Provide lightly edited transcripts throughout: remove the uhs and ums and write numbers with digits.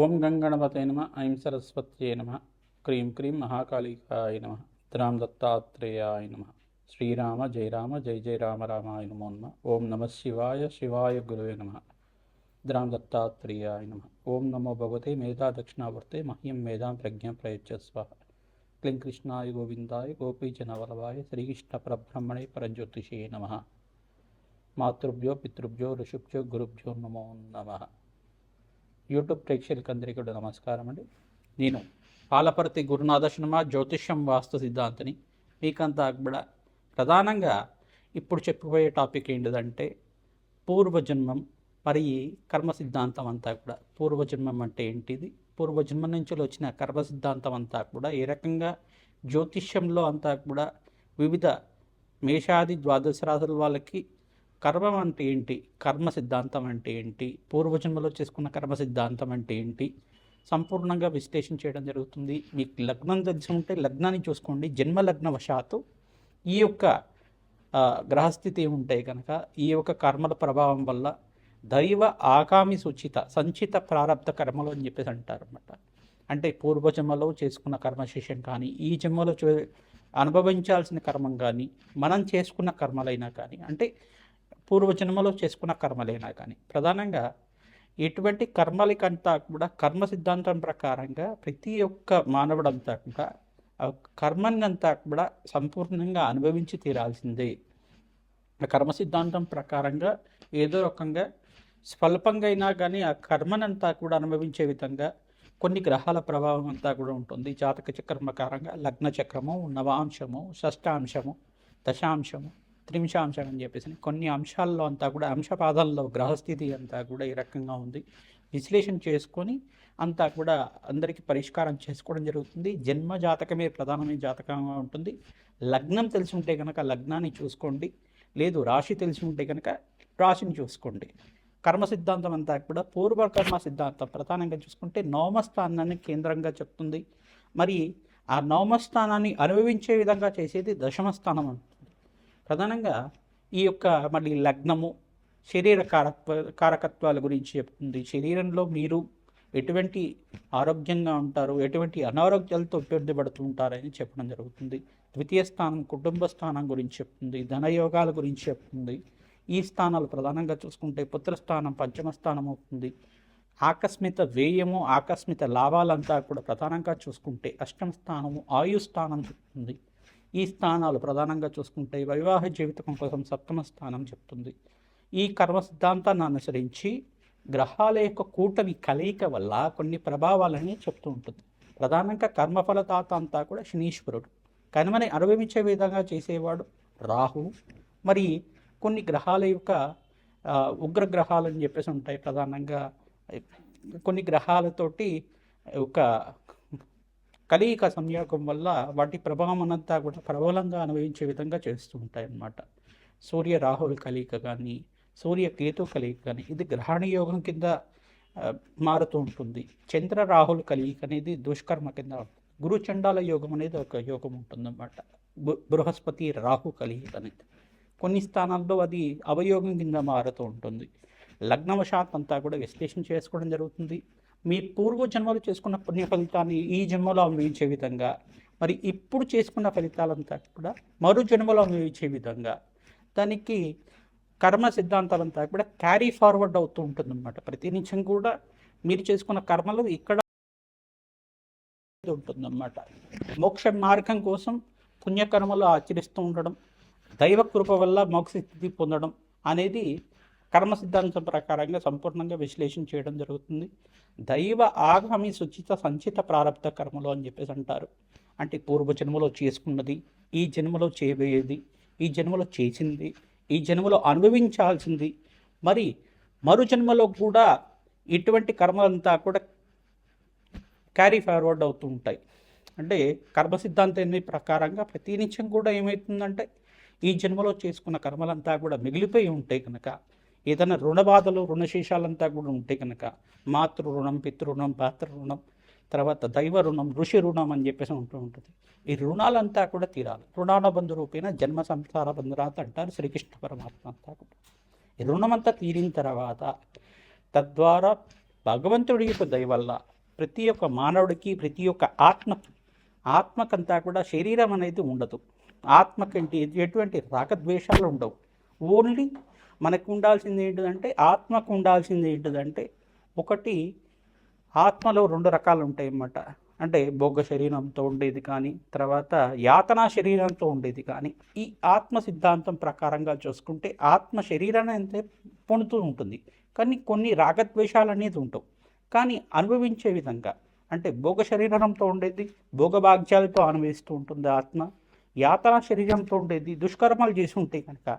ఓం గంగణపతే నమ ఐం సరస్వత్యే నమ క్రీం క్రీం మహాకాళికాయ నమ ద్రాం దత్తాత్రేయాయ నమ శ్రీరామ జయ రామ జయ జయ రామ రామాయ నమో నమ ఓం నమ శివాయ శివాయ గురువే నమ ద్రాం దత్తాత్రేయాయ నమ ఓం నమో భగవతే మేధా దక్షిణావర్తే మహ్యం మేధాం ప్రజ్ఞాం ప్రయచ్చస్వ క్లీం కృష్ణాయ గోవిందాయ గోపీజనవల్లభాయ శ్రీకృష్ణ పరబ్రహ్మణే పరజ్యోతిషే నమ మాతృభ్యో పితృభ్యో ఋషుభ్యో గురుభ్యో నమో నమ. యూట్యూబ్ ప్రేక్షకులకు అందరికీ కూడా నమస్కారం అండి. నేను పాలపర్తి గురునాథ శర్మ జ్యోతిష్యం వాస్తు సిద్ధాంతిని. మీకంతా కూడా ప్రధానంగా ఇప్పుడు చెప్పబోయే టాపిక్ ఏంటిదంటే పూర్వజన్మం మరి కర్మ సిద్ధాంతం అంతా కూడా. పూర్వజన్మం అంటే ఏంటిది, పూర్వజన్మం నుంచి వచ్చిన కర్మ సిద్ధాంతం అంతా కూడా ఏ రకంగా జ్యోతిష్యంలో అంతా కూడా వివిధ మేషాది ద్వాదశ రాశుల వాళ్ళకి కర్మం అంటే ఏంటి, కర్మ సిద్ధాంతం అంటే ఏంటి, పూర్వజన్మలో చేసుకున్న కర్మ సిద్ధాంతం అంటే ఏంటి సంపూర్ణంగా విశ్లేషణ చేయడం జరుగుతుంది. మీకు లగ్నం తెలిసి ఉంటే లగ్నాన్ని చూసుకోండి. జన్మ లగ్న వశాత్తు ఈ యొక్క గ్రహస్థితి ఉంటాయి కనుక ఈ యొక్క కర్మల ప్రభావం వల్ల దైవ ఆగామి సూచిత సంచిత ప్రారంభ కర్మలు అని చెప్పేసి అంటారు అన్నమాట. అంటే పూర్వజన్మలో చేసుకున్న కర్మశేషం కానీ ఈ జన్మలో అనుభవించాల్సిన కర్మం కానీ మనం చేసుకున్న కర్మలైనా కానీ అంటే పూర్వజన్మలో చేసుకున్న కర్మలైనా కానీ ప్రధానంగా ఎటువంటి కర్మలకంతా కూడా కర్మ సిద్ధాంతం ప్రకారంగా ప్రతి ఒక్క మానవుడంతా కూడా ఆ కర్మనంతా కూడా సంపూర్ణంగా అనుభవించి తీరాల్సిందే. ఆ కర్మ సిద్ధాంతం ప్రకారంగా ఏదో రకంగా స్వల్పంగా అయినా కానీ ఆ కర్మనంతా కూడా అనుభవించే విధంగా కొన్ని గ్రహాల ప్రభావం అంతా కూడా ఉంటుంది. జాతక చక్రం ప్రకారంగా లగ్న చక్రము, నవాంశము, షష్టాంశము, దశాంశము, త్రింశాంశం అని చెప్పేసి కొన్ని అంశాల్లో అంతా కూడా అంశపాదాల్లో గ్రహస్థితి అంతా కూడా ఈ రకంగా ఉంది. విశ్లేషణ చేసుకొని అంతా కూడా అందరికీ పరిష్కారం చేసుకోవడం జరుగుతుంది. జన్మ జాతకమే ప్రధానమైన జాతకంగా ఉంటుంది. లగ్నం తెలిసి ఉంటే కనుక లగ్నాన్ని చూసుకోండి, లేదు రాశి తెలిసి ఉంటే కనుక రాశిని చూసుకోండి. కర్మ సిద్ధాంతం అంతా కూడా పూర్వకర్మ సిద్ధాంతం ప్రధానంగా చూసుకుంటే నవమస్థానాన్ని కేంద్రంగా చెప్తుంది. మరి ఆ నవమస్థానాన్ని అనుభవించే విధంగా చేసేది దశమస్థానం అంటుంది. ప్రధానంగా ఈ యొక్క మళ్ళీ లగ్నము శరీర కారకత్వాల గురించి చెప్తుంది. శరీరంలో మీరు ఎటువంటి ఆరోగ్యంగా ఉంటారు, ఎటువంటి అనారోగ్యాలతో ఇబ్బంది పడుతూ ఉంటారని చెప్పడం జరుగుతుంది. ద్వితీయ స్థానం కుటుంబ స్థానం గురించి చెప్తుంది, ధనయోగాల గురించి చెప్తుంది. ఈ స్థానాలు ప్రధానంగా చూసుకుంటే పుత్రస్థానం పంచమ స్థానం అవుతుంది. ఆకస్మిక వ్యయము ఆకస్మిక లాభాలంతా కూడా ప్రధానంగా చూసుకుంటే అష్టమ స్థానము ఆయు స్థానం చెప్తుంది. ఈ స్థానాలు ప్రధానంగా చూసుకుంటే వివాహ జీవితం కోసం సప్తమ స్థానం చెప్తుంది. ఈ కర్మ సిద్ధాంతాన్ని అనుసరించి గ్రహాల యొక్క కూటమి కలయిక వల్ల కొన్ని ప్రభావాలని చెప్తూ ఉంటుంది. ప్రధానంగా కర్మఫలదాత అంతా కూడా శనీశ్వరుడు, కర్మని అనుభవించే విధంగా చేసేవాడు రాహువు. మరి కొన్ని గ్రహాల యొక్క ఉగ్రగ్రహాలు అని చెప్పేసి ఉంటాయి. ప్రధానంగా కొన్ని గ్రహాలతోటి ఒక కలయిక సంయోగం వల్ల వాటి ప్రభావం అంతా కూడా ప్రబలంగా అనుభవించే విధంగా చేస్తూ ఉంటాయి అన్నమాట. సూర్య రాహుల్ కలయిక కానీ సూర్య కేతు కలయిక కానీ ఇది గ్రహణ యోగం కింద మారుతూ ఉంటుంది. చంద్ర రాహుల్ కలయిక అనేది దుష్కర్మ కింద ఉంటుంది. గురు చండాల యోగం అనేది ఒక యోగం ఉంటుందన్నమాట. బృహస్పతి రాహు కలయిక అనేది కొన్ని స్థానాల్లో అది అవయోగం కింద మారుతూ ఉంటుంది. లగ్నవశాత్ అంతా కూడా విశ్లేషణ చేసుకోవడం జరుగుతుంది. మీ పూర్వజన్మలు చేసుకున్న పుణ్య ఫలితాన్ని ఈ జన్మలో అనుభవించే విధంగా, మరి ఇప్పుడు చేసుకున్న ఫలితాలంతా కూడా మరో జన్మలో అనుభవించే విధంగా దానికి కర్మ సిద్ధాంతాలంతా కూడా క్యారీ ఫార్వర్డ్ అవుతూ ఉంటుందన్నమాట. ప్రతి నిమిషం కూడా మీరు చేసుకున్న కర్మలు ఇక్కడ ఉంటుందన్నమాట. మోక్ష మార్గం కోసం పుణ్యకర్మలు ఆచరిస్తూ ఉండడం, దైవ కృప వల్ల మోక్ష స్థితి పొందడం అనేది కర్మ సిద్ధాంతం ప్రకారంగా సంపూర్ణంగా విశ్లేషణ చేయడం జరుగుతుంది. దైవ ఆగామి సుచిత సంచిత ప్రారంభ కర్మలు అని చెప్పేసి అంటారు. అంటే పూర్వజన్మలో చేసుకున్నది, ఈ జన్మలో చేయబోయేది, ఈ జన్మలో చేసింది, ఈ జన్మలో అనుభవించాల్సింది, మరి మరు జన్మలో కూడా ఇటువంటి కర్మలంతా కూడా క్యారీ ఫార్వర్డ్ అవుతూ ఉంటాయి. అంటే కర్మ సిద్ధాంతం ప్రకారంగా ప్రతి నిత్యం కూడా ఏమవుతుందంటే ఈ జన్మలో చేసుకున్న కర్మలంతా కూడా మిగిలిపోయి ఉంటాయి కనుక ఏదైనా రుణ బాధలు రుణశేషాలంతా కూడా ఉంటాయి కనుక మాతృ రుణం, పితృ పాత్ర రుణం, తర్వాత దైవ రుణం, ఋషి రుణం అని చెప్పేసి ఉంటూ ఉంటుంది. ఈ రుణాలంతా కూడా తీరాలి. రుణాల బంధు రూపేణ జన్మ సంసార బంధురాత అంటారు శ్రీకృష్ణ పరమాత్మ అంతా కూడా. ఈ రుణమంతా తీరిన తర్వాత తద్వారా భగవంతుడి యొక్క దయ వల్ల ప్రతి ఒక్క మానవుడికి, ప్రతి ఒక్క ఆత్మకంతా కూడా శరీరం అనేది ఉండదు. ఆత్మకంటే ఎటువంటి రాగద్వేషాలు ఉండవు. ఓన్లీ మనకు ఉండాల్సింది ఏంటిదంటే, ఆత్మకు ఉండాల్సింది ఏంటిదంటే, ఒకటి ఆత్మలో 2 రకాలు ఉంటాయి అన్నమాట. అంటే భోగ శరీరంతో ఉండేది కానీ, తర్వాత యాతనా శరీరంతో ఉండేది కానీ. ఈ ఆత్మ సిద్ధాంతం ప్రకారంగా చూసుకుంటే ఆత్మ శరీరాన్ని అంతే పొందుతూ ఉంటుంది, కానీ కొన్ని రాగద్వేషాలు అనేది ఉండవు. కానీ అనుభవించే విధంగా, అంటే భోగ శరీరంతో ఉండేది భోగభాగ్యాలతో అనుభవిస్తూ ఉంటుంది ఆత్మ. యాతనా శరీరంతో ఉండేది దుష్కర్మాలు చేసి ఉంటే కనుక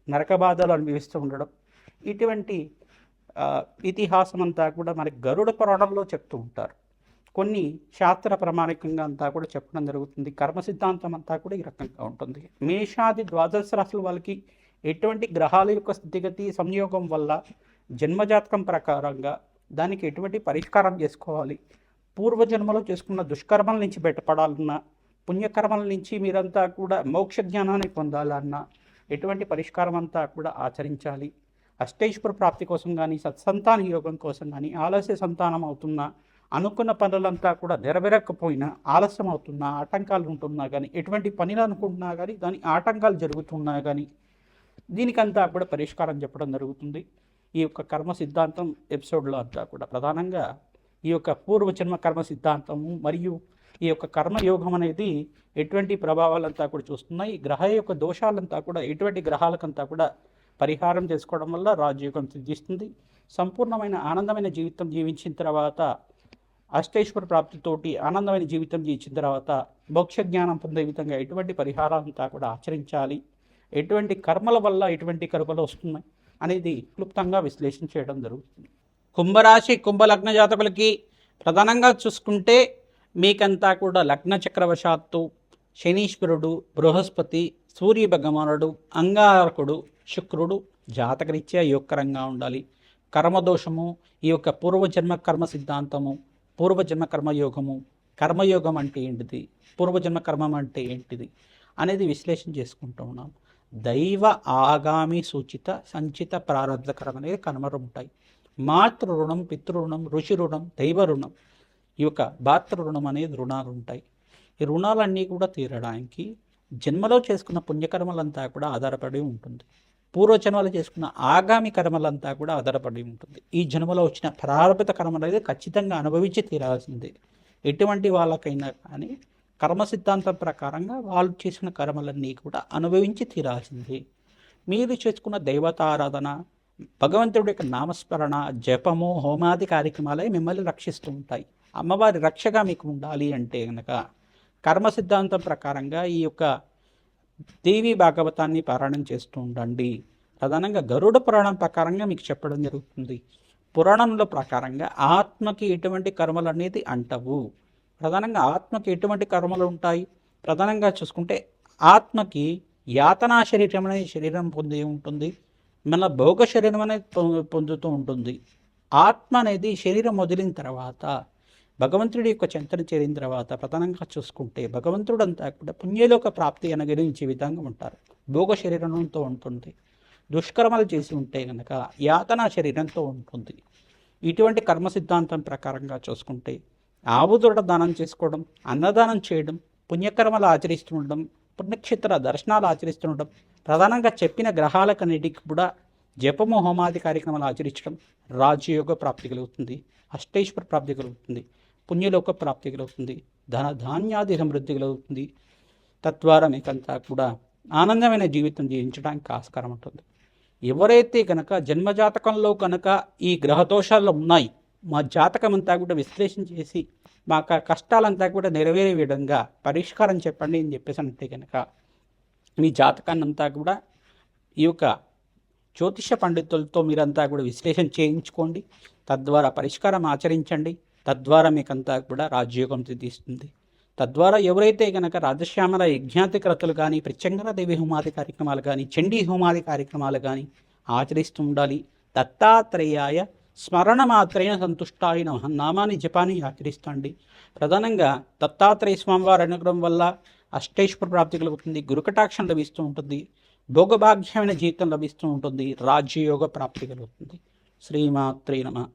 నరక బాధలు అనుభవిస్తూ ఉండడం. ఇటువంటి ఇతిహాసం అంతా కూడా మనకి గరుడ పురాణంలో చెప్తూ ఉంటారు. కొన్ని శాస్త్ర ప్రామాణికంగా అంతా కూడా చెప్పడం జరుగుతుంది. కర్మ సిద్ధాంతం అంతా కూడా ఈ రకంగా ఉంటుంది. మేషాది ద్వాదశ రాశుల వాళ్ళకి ఎటువంటి గ్రహాల యొక్క స్థితిగతి సంయోగం వల్ల జన్మజాతకం ప్రకారంగా దానికి ఎటువంటి పరిష్కారం చేసుకోవాలి, పూర్వజన్మలో చేసుకున్న దుష్కర్మల నుంచి బయటపడాలన్నా, పుణ్యకర్మల నుంచి మీరంతా కూడా మోక్ష జ్ఞానాన్ని పొందాలన్నా ఎటువంటి పరిష్కారం అంతా కూడా ఆచరించాలి. అష్టైశ్వర ప్రాప్తి కోసం కానీ, సత్సంతాన యోగం కోసం కానీ, ఆలస్య సంతానం అవుతున్నా, అనుకున్న పనులంతా కూడా నెరవేరకపోయినా, ఆలస్యం అవుతున్నా, ఆటంకాలు ఉంటున్నా కానీ, ఎటువంటి పనులు అనుకుంటున్నా కానీ దాని ఆటంకాలు జరుగుతున్నా కానీ దీనికంతా కూడా పరిష్కారం చెప్పడం జరుగుతుంది. ఈ యొక్క కర్మ సిద్ధాంతం ఎపిసోడ్లో అంతా కూడా ప్రధానంగా ఈ యొక్క పూర్వజన్మ కర్మ సిద్ధాంతము మరియు ఈ యొక్క కర్మయోగం అనేది ఎటువంటి ప్రభావాలంతా కూడా చూస్తున్నాయి. గ్రహ యొక్క దోషాలంతా కూడా ఎటువంటి గ్రహాలకంతా కూడా పరిహారం చేసుకోవడం వల్ల రాజయోగం సిద్ధిస్తుంది. సంపూర్ణమైన ఆనందమైన జీవితం జీవించిన తర్వాత, అష్టైశ్వర ప్రాప్తితోటి ఆనందమైన జీవితం జీవించిన తర్వాత మోక్ష జ్ఞానం పొందే విధంగా ఎటువంటి పరిహారాలంతా కూడా ఆచరించాలి, ఎటువంటి కర్మల వల్ల ఎటువంటి కర్మలు వస్తున్నాయి అనేది క్లుప్తంగా విశ్లేషణ చేయడం జరుగుతుంది. కుంభరాశి కుంభలగ్న జాతకులకి ప్రధానంగా చూసుకుంటే మీకంతా కూడా లగ్న చక్రవశాత్తు శనీశ్వరుడు, బృహస్పతి, సూర్య భగవానుడు, అంగారకుడు, శుక్రుడు జాతకరీత్యా యోగకరంగా ఉండాలి. కర్మదోషము, ఈ యొక్క పూర్వజన్మ కర్మ సిద్ధాంతము, పూర్వజన్మ కర్మయోగము, కర్మయోగం అంటే ఏంటిది, పూర్వజన్మ కర్మం అంటే ఏంటిది అనేది విశ్లేషణ చేసుకుంటూ ఉన్నాం. దైవ ఆగామి సూచిత సంచిత ప్రారంధకరం అనేది కర్మలు ఉంటాయి. మాతృ రుణం, పితృరుణం, ఋషి రుణం, దైవ రుణం, ఈ యొక్క భాతృ రుణం అనేది రుణాలు ఉంటాయి. ఈ రుణాలన్నీ కూడా తీరడానికి జన్మలో చేసుకున్న పుణ్యకర్మలంతా కూడా ఆధారపడి ఉంటుంది. పూర్వజన్మలో చేసుకున్న ఆగామి కర్మలంతా కూడా ఆధారపడి ఉంటుంది. ఈ జన్మలో వచ్చిన ప్రారంభిత కర్మలు అనేది ఖచ్చితంగా అనుభవించి తీరాల్సిందే. ఎటువంటి వాళ్ళకైనా కానీ కర్మ సిద్ధాంతం ప్రకారంగా వాళ్ళు చేసిన కర్మలన్నీ కూడా అనుభవించి తీరాల్సిందే. మీరు చేసుకున్న దైవతారాధన, భగవంతుడి యొక్క నామస్మరణ, జపము, హోమాది కార్యక్రమాలే మిమ్మల్ని రక్షిస్తూ ఉంటాయి. అమ్మవారి రక్షగా మీకు ఉండాలి అంటే కనుక కర్మ సిద్ధాంతం ప్రకారంగా ఈ యొక్క దేవి భాగవతాన్ని పారాయణం చేస్తూ ఉండండి. ప్రధానంగా గరుడ పురాణం ప్రకారంగా మీకు చెప్పడం జరుగుతుంది. పురాణంలో ప్రకారంగా ఆత్మకి ఎటువంటి కర్మలు అనేది అంటవు. ప్రధానంగా ఆత్మకి ఎటువంటి కర్మలు ఉంటాయి, ప్రధానంగా చూసుకుంటే ఆత్మకి యాతనా శరీరం అనేది శరీరం పొంది ఉంటుంది, మన భోగ శరీరం అనేది పొందుతూ ఉంటుంది. ఆత్మ అనేది శరీరం వదిలిన తర్వాత భగవంతుడి యొక్క చింతన చేరిన తర్వాత ప్రధానంగా చూసుకుంటే భగవంతుడంతా కూడా పుణ్యలోక ప్రాప్తి అనుగ్రహించే విధంగా ఉంటారు. భోగ శరీరంతో ఉంటుంది. దుష్కర్మలు చేసి ఉంటే కనుక యాతనా శరీరంతో ఉంటుంది. ఇటువంటి కర్మ సిద్ధాంతం ప్రకారంగా చూసుకుంటే ఆవుదొడ దానం చేసుకోవడం, అన్నదానం చేయడం, పుణ్యకర్మలు ఆచరిస్తుండడం, పుణ్యక్షేత్ర దర్శనాలు ఆచరిస్తుండడం, ప్రధానంగా చెప్పిన గ్రహాలకన్నిటికి కూడా జపము, హోమాది కార్యక్రమాలు ఆచరించడం రాజయోగ ప్రాప్తి కలుగుతుంది, అష్టైశ్వర ప్రాప్తి కలుగుతుంది, పుణ్యలోక ప్రాప్తి కలుగుతుంది, ధన ధాన్యాది సమృద్ధి కలుగుతుంది. తద్వారా మీకంతా కూడా ఆనందమైన జీవితం జీవించడానికి ఆస్కారం ఉంటుంది. ఎవరైతే కనుక జన్మజాతకంలో కనుక ఈ గ్రహదోషాలు ఉన్నాయి, మా జాతకం అంతా కూడా విశ్లేషణ చేసి మా కష్టాలంతా కూడా నెరవేరే విధంగా పరిష్కారం చెప్పండి అని చెప్పేసి అంటే కనుక మీ జాతకాన్ని అంతా కూడా ఈ యొక్క జ్యోతిష పండితులతో మీరంతా కూడా విశ్లేషణ చేయించుకోండి. తద్వారా పరిష్కారం ఆచరించండి. తద్వారా మీకంతా కూడా రాజయోగం సిద్ధిస్తుంది. తద్వారా ఎవరైతే కనుక రాజశ్యామల యజ్ఞాతి క్రతులు కానీ, ప్రత్యంగర దేవి హోమాది కార్యక్రమాలు కానీ, చండీ హోమాది కార్యక్రమాలు కానీ ఆచరిస్తూ ఉండాలి. దత్తాత్రేయాయ స్మరణ మాత్రైన సంతుష్టాయ నమః నామాన్ని జపాన్ని ఆచరిస్తండి. ప్రధానంగా దత్తాత్రేయ స్వామివారి అనుగ్రహం వల్ల అష్టైశ్వర ప్రాప్తి కలుగుతుంది, గురుకటాక్షం లభిస్తూ ఉంటుంది, భోగభాగ్యమైన జీవితం లభిస్తూ ఉంటుంది, రాజ్యయోగ ప్రాప్తి కలుగుతుంది. శ్రీమాత్రే నమః.